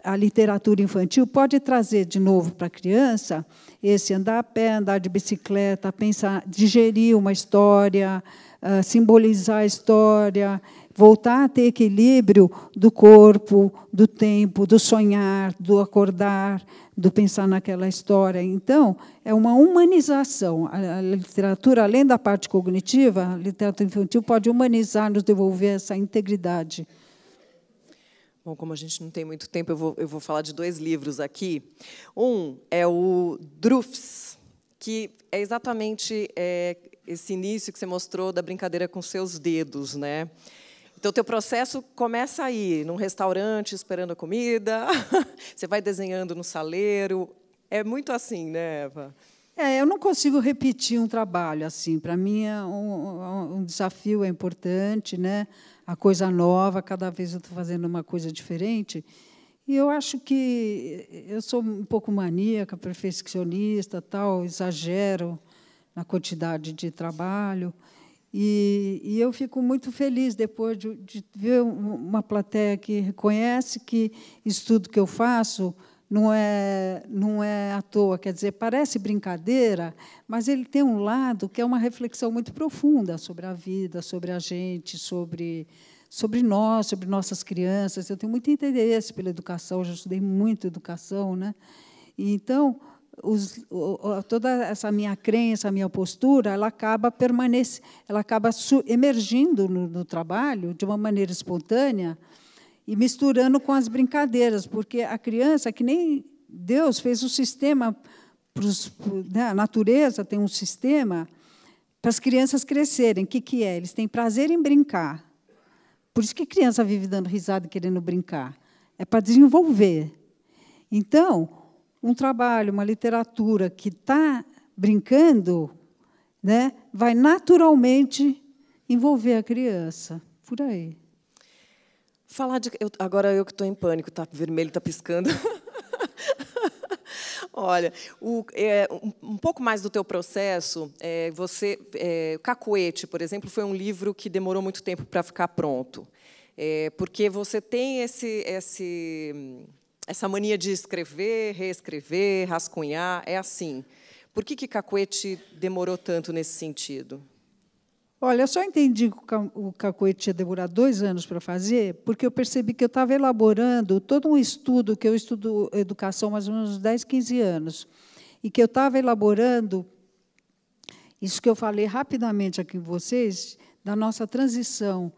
a literatura infantil pode trazer de novo para a criança esse andar a pé, andar de bicicleta, pensar, digerir uma história, simbolizar a história, voltar a ter equilíbrio do corpo, do tempo, do sonhar, do acordar, do pensar naquela história. Então, é uma humanização. A literatura, além da parte cognitiva, a literatura infantil pode humanizar, nos devolver essa integridade. Bom, como a gente não tem muito tempo, eu vou falar de 2 livros aqui. Um é o Drufts, que é exatamente esse início que você mostrou da brincadeira com seus dedos, né? Então, o teu processo começa aí, num restaurante, esperando a comida, você vai desenhando no saleiro. É muito assim, né, Eva? Eu não consigo repetir um trabalho assim. Para mim, um desafio é importante, né? A coisa nova, cada vez eu estou fazendo uma coisa diferente. E eu acho que eu sou um pouco maníaca, perfeccionista, tal, exagero na quantidade de trabalho. E eu fico muito feliz depois de ver uma plateia que reconhece que isso tudo que eu faço não é à toa. Quer dizer, parece brincadeira, mas ele tem um lado que é uma reflexão muito profunda sobre a vida, sobre a gente, sobre nós, sobre nossas crianças. Eu tenho muito interesse pela educação, eu já estudei muito educação, né? E, então, toda essa minha crença, a minha postura, ela acaba emergindo no trabalho de uma maneira espontânea e misturando com as brincadeiras, porque a criança, que nem Deus fez um sistema, a natureza tem um sistema para as crianças crescerem. O que é? Eles têm prazer em brincar. Por isso que a criança vive dando risada e querendo brincar. É para desenvolver. Então, um trabalho, uma literatura que está brincando, né, vai naturalmente envolver a criança. Por aí. Agora eu que estou em pânico, está vermelho, está piscando. Olha, um pouco mais do teu processo, Cacoete, por exemplo, foi um livro que demorou muito tempo para ficar pronto, porque você tem essa mania de escrever, reescrever, rascunhar, é assim. Por que Cacoete demorou tanto nesse sentido? Olha, eu só entendi que o Cacoete tinha demorado 2 anos para fazer, porque eu percebi que eu estava elaborando todo um estudo, que eu estudo educação há mais ou menos 10, 15 anos, e que eu estava elaborando, isso que eu falei rapidamente aqui com vocês, da nossa transição,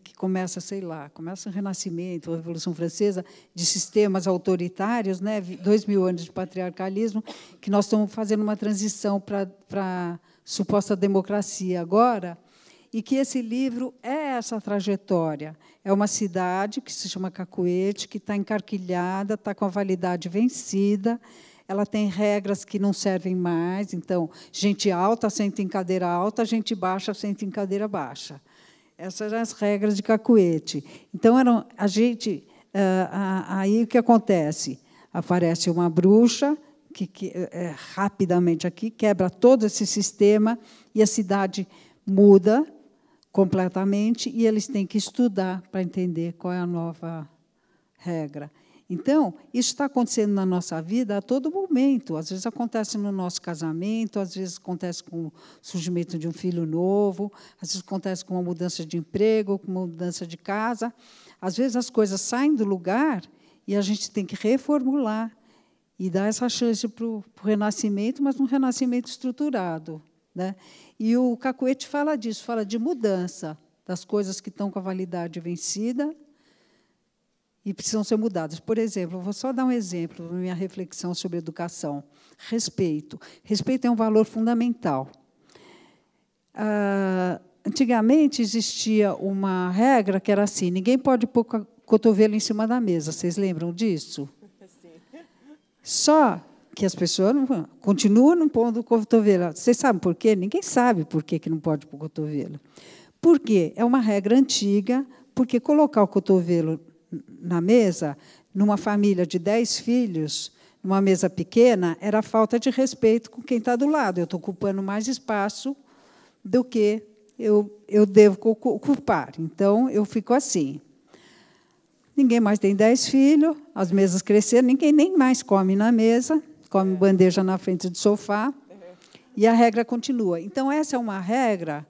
que começa, sei lá, começa o Renascimento, a Revolução Francesa, de sistemas autoritários, né, 2000 anos de patriarcalismo, que nós estamos fazendo uma transição para suposta democracia agora, e que esse livro é essa trajetória. É uma cidade que se chama Cacoete, que está encarquilhada, está com a validade vencida, ela tem regras que não servem mais, então, gente alta senta em cadeira alta, gente baixa senta em cadeira baixa. Essas são as regras de Cacoete. Então, aí o que acontece? Aparece uma bruxa, que rapidamente aqui quebra todo esse sistema e a cidade muda completamente e eles têm que estudar para entender qual é a nova regra. Então, isso está acontecendo na nossa vida a todo momento. Às vezes acontece no nosso casamento, às vezes acontece com o surgimento de um filho novo, às vezes acontece com uma mudança de emprego, com uma mudança de casa. Às vezes as coisas saem do lugar e a gente tem que reformular e dar essa chance para o renascimento, mas um renascimento estruturado, né? E o Cacoete fala disso, fala de mudança das coisas que estão com a validade vencida e precisam ser mudadas. Por exemplo, vou só dar um exemplo na minha reflexão sobre educação. Respeito. Respeito é um valor fundamental. Antigamente existia uma regra que era assim: ninguém pode pôr o cotovelo em cima da mesa. Vocês lembram disso? Só que as pessoas continuam não pondo o cotovelo. Vocês sabem por quê? Ninguém sabe por que não pode pôr o cotovelo. Por quê? É uma regra antiga, porque colocar o cotovelo na mesa, numa família de 10 filhos, numa mesa pequena, era falta de respeito com quem está do lado. Eu estou ocupando mais espaço do que eu devo ocupar. Então, eu fico assim. Ninguém mais tem 10 filhos, as mesas cresceram, ninguém nem mais come na mesa, come bandeja na frente do sofá, e a regra continua. Então, essa é uma regra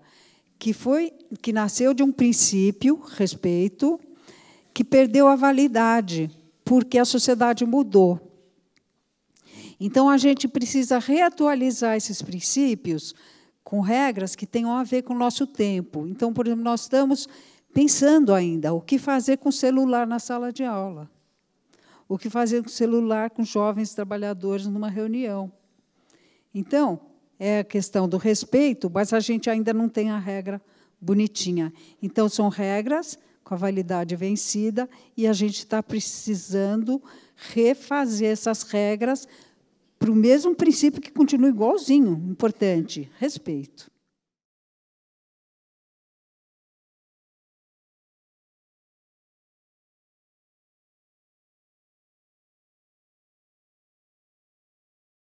que nasceu de um princípio, respeito, que perdeu a validade, porque a sociedade mudou. Então, a gente precisa reatualizar esses princípios com regras que tenham a ver com o nosso tempo. Então, por exemplo, nós estamos pensando ainda o que fazer com o celular na sala de aula, o que fazer com o celular com jovens trabalhadores numa reunião. Então, é a questão do respeito, mas a gente ainda não tem a regra bonitinha. Então, são regras com a validade vencida e a gente está precisando refazer essas regras para o mesmo princípio que continua igualzinho, importante, respeito.